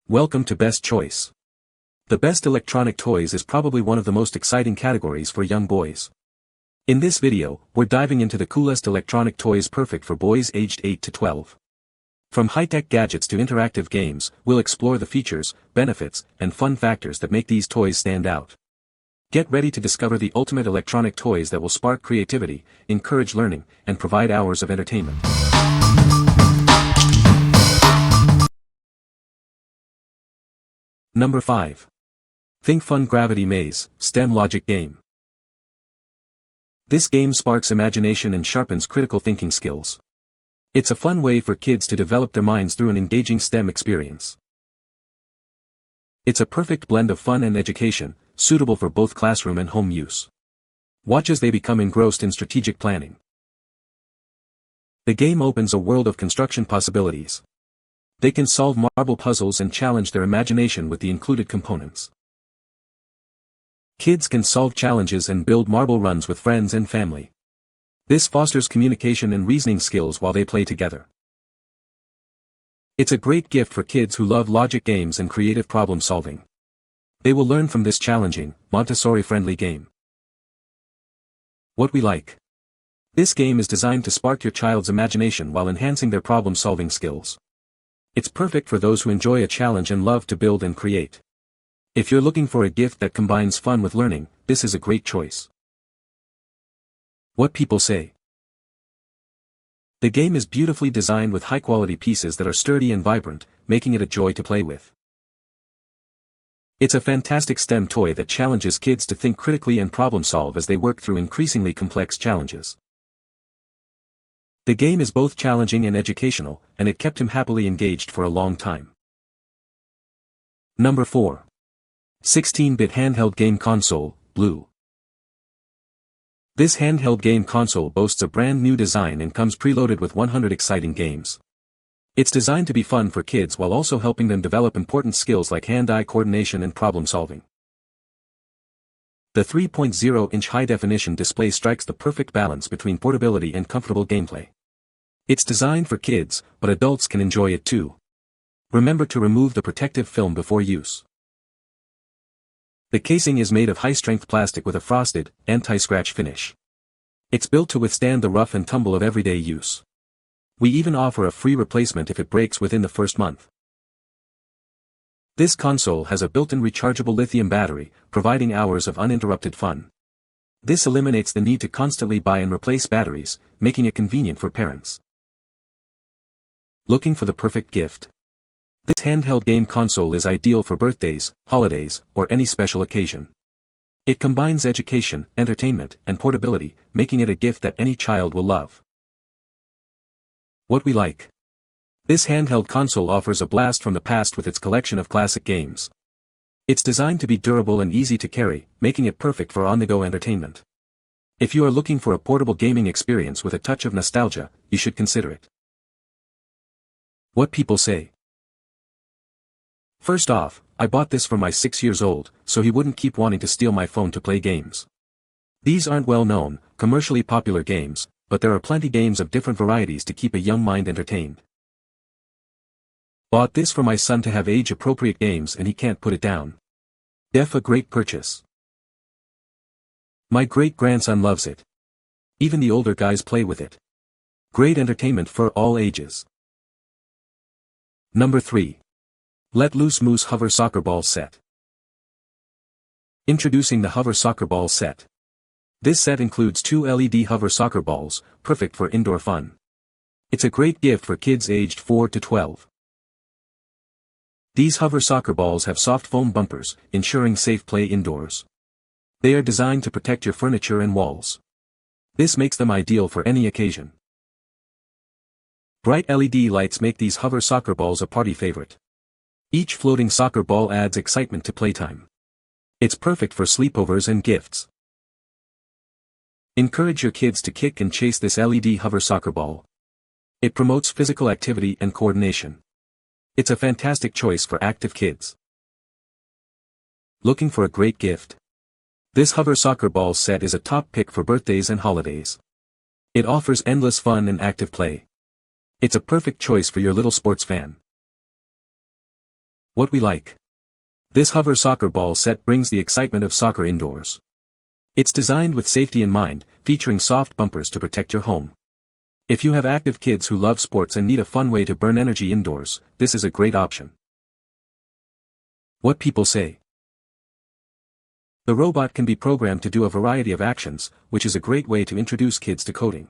Welcome to Best Choice. The best electronic toys is probably one of the most exciting categories for young boys. In this video, we're diving into the coolest electronic toys perfect for boys aged 8 to 12. From high-tech gadgets to interactive games, we'll explore the features, benefits, and fun factors that make these toys stand out. Get ready to discover the ultimate electronic toys that will spark creativity, encourage learning, and provide hours of entertainment. Number 5. ThinkFun Gravity Maze, STEM Logic Game. This game sparks imagination and sharpens critical thinking skills. It's a fun way for kids to develop their minds through an engaging STEM experience. It's a perfect blend of fun and education, suitable for both classroom and home use. Watch as they become engrossed in strategic planning. The game opens a world of construction possibilities. They can solve marble puzzles and challenge their imagination with the included components. Kids can solve challenges and build marble runs with friends and family. This fosters communication and reasoning skills while they play together. It's a great gift for kids who love logic games and creative problem solving. They will learn from this challenging, Montessori-friendly game. What we like. This game is designed to spark your child's imagination while enhancing their problem-solving skills. It's perfect for those who enjoy a challenge and love to build and create. If you're looking for a gift that combines fun with learning, this is a great choice. What people say. The game is beautifully designed with high-quality pieces that are sturdy and vibrant, making it a joy to play with. It's a fantastic STEM toy that challenges kids to think critically and problem-solve as they work through increasingly complex challenges. The game is both challenging and educational, and it kept him happily engaged for a long time. Number 4. 16-bit handheld game console, Blue. This handheld game console boasts a brand new design and comes preloaded with 100 exciting games. It's designed to be fun for kids while also helping them develop important skills like hand-eye coordination and problem-solving. The 3.0-inch high-definition display strikes the perfect balance between portability and comfortable gameplay. It's designed for kids, but adults can enjoy it too. Remember to remove the protective film before use. The casing is made of high-strength plastic with a frosted, anti-scratch finish. It's built to withstand the rough and tumble of everyday use. We even offer a free replacement if it breaks within the first month. This console has a built-in rechargeable lithium battery, providing hours of uninterrupted fun. This eliminates the need to constantly buy and replace batteries, making it convenient for parents. Looking for the perfect gift? This handheld game console is ideal for birthdays, holidays, or any special occasion. It combines education, entertainment, and portability, making it a gift that any child will love. What we like. This handheld console offers a blast from the past with its collection of classic games. It's designed to be durable and easy to carry, making it perfect for on-the-go entertainment. If you are looking for a portable gaming experience with a touch of nostalgia, you should consider it. What people say. First off, I bought this for my 6-year-old, so he wouldn't keep wanting to steal my phone to play games. These aren't well-known, commercially popular games, but there are plenty games of different varieties to keep a young mind entertained. Bought this for my son to have age-appropriate games and he can't put it down. Def a great purchase. My great-grandson loves it. Even the older guys play with it. Great entertainment for all ages. Number 3. Let Loose Moose Hover Soccer Ball Set. Introducing the Hover Soccer Ball Set. This set includes 2 LED hover soccer balls, perfect for indoor fun. It's a great gift for kids aged 4 to 12. These hover soccer balls have soft foam bumpers, ensuring safe play indoors. They are designed to protect your furniture and walls. This makes them ideal for any occasion. Bright LED lights make these hover soccer balls a party favorite. Each floating soccer ball adds excitement to playtime. It's perfect for sleepovers and gifts. Encourage your kids to kick and chase this LED hover soccer ball. It promotes physical activity and coordination. It's a fantastic choice for active kids. Looking for a great gift? This hover soccer ball set is a top pick for birthdays and holidays. It offers endless fun and active play. It's a perfect choice for your little sports fan. What we like. This hover soccer ball set brings the excitement of soccer indoors. It's designed with safety in mind, featuring soft bumpers to protect your home. If you have active kids who love sports and need a fun way to burn energy indoors, this is a great option. What people say. The robot can be programmed to do a variety of actions, which is a great way to introduce kids to coding.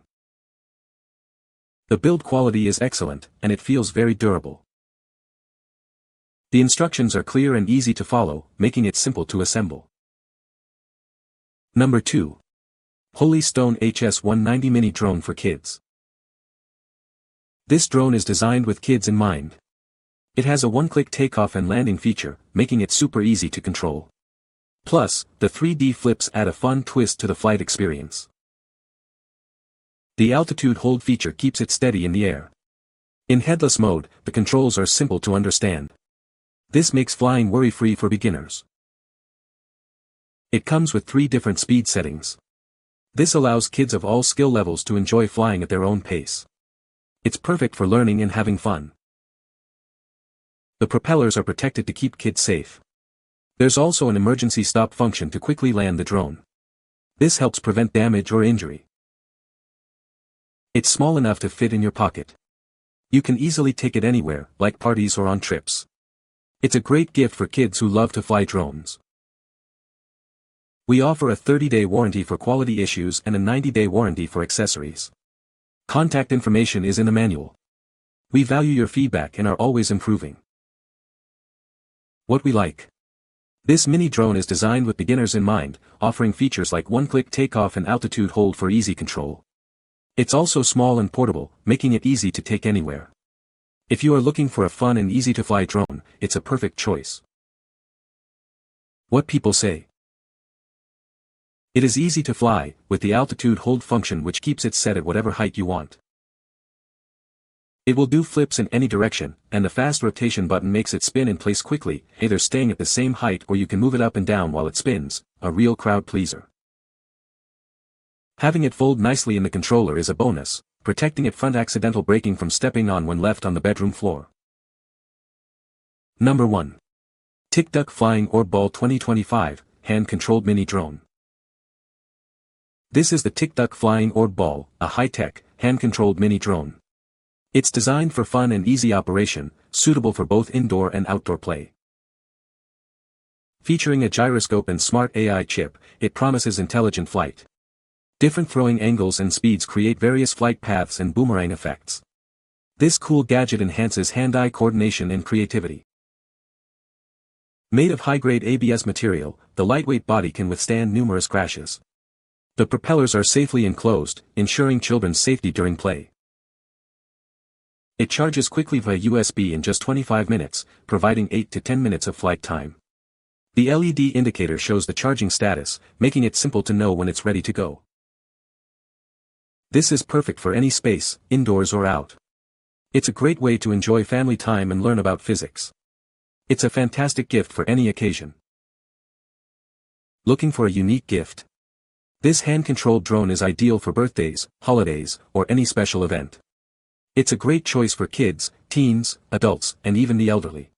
The build quality is excellent, and it feels very durable. The instructions are clear and easy to follow, making it simple to assemble. Number 2. Holy Stone HS-190 Mini Drone for Kids. This drone is designed with kids in mind. It has a one-click takeoff and landing feature, making it super easy to control. Plus, the 3D flips add a fun twist to the flight experience. The altitude hold feature keeps it steady in the air. In headless mode, the controls are simple to understand. This makes flying worry-free for beginners. It comes with 3 different speed settings. This allows kids of all skill levels to enjoy flying at their own pace. It's perfect for learning and having fun. The propellers are protected to keep kids safe. There's also an emergency stop function to quickly land the drone. This helps prevent damage or injury. It's small enough to fit in your pocket. You can easily take it anywhere, like parties or on trips. It's a great gift for kids who love to fly drones. We offer a 30-day warranty for quality issues and a 90-day warranty for accessories. Contact information is in the manual. We value your feedback and are always improving. What we like. This mini drone is designed with beginners in mind, offering features like one-click takeoff and altitude hold for easy control. It's also small and portable, making it easy to take anywhere. If you are looking for a fun and easy-to-fly drone, it's a perfect choice. What people say. It is easy to fly, with the altitude hold function which keeps it set at whatever height you want. It will do flips in any direction, and the fast rotation button makes it spin in place quickly, either staying at the same height or you can move it up and down while it spins, a real crowd pleaser. Having it fold nicely in the controller is a bonus, protecting it from accidental breaking from stepping on when left on the bedroom floor. Number 1. Tikduck Flying Orb Ball 2025, Hand-Controlled Mini Drone. This is the Tikduck Flying Orb Ball, a high-tech, hand-controlled mini drone. It's designed for fun and easy operation, suitable for both indoor and outdoor play. Featuring a gyroscope and smart AI chip, it promises intelligent flight. Different throwing angles and speeds create various flight paths and boomerang effects. This cool gadget enhances hand-eye coordination and creativity. Made of high-grade ABS material, the lightweight body can withstand numerous crashes. The propellers are safely enclosed, ensuring children's safety during play. It charges quickly via USB in just 25 minutes, providing 8 to 10 minutes of flight time. The LED indicator shows the charging status, making it simple to know when it's ready to go. This is perfect for any space, indoors or out. It's a great way to enjoy family time and learn about physics. It's a fantastic gift for any occasion. Looking for a unique gift? This hand-controlled drone is ideal for birthdays, holidays, or any special event. It's a great choice for kids, teens, adults, and even the elderly.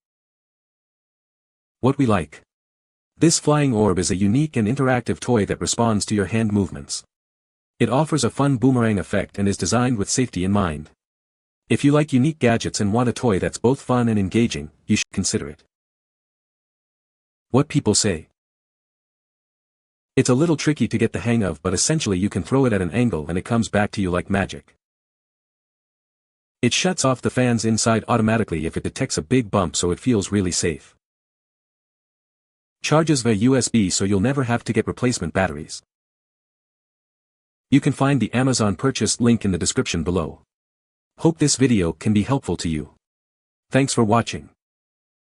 What we like. This flying orb is a unique and interactive toy that responds to your hand movements. It offers a fun boomerang effect and is designed with safety in mind. If you like unique gadgets and want a toy that's both fun and engaging, you should consider it. What people say. It's a little tricky to get the hang of, but essentially you can throw it at an angle and it comes back to you like magic. It shuts off the fans inside automatically if it detects a big bump, so it feels really safe. Charges via USB, so you'll never have to get replacement batteries. You can find the Amazon purchase link in the description below. Hope this video can be helpful to you. Thanks for watching.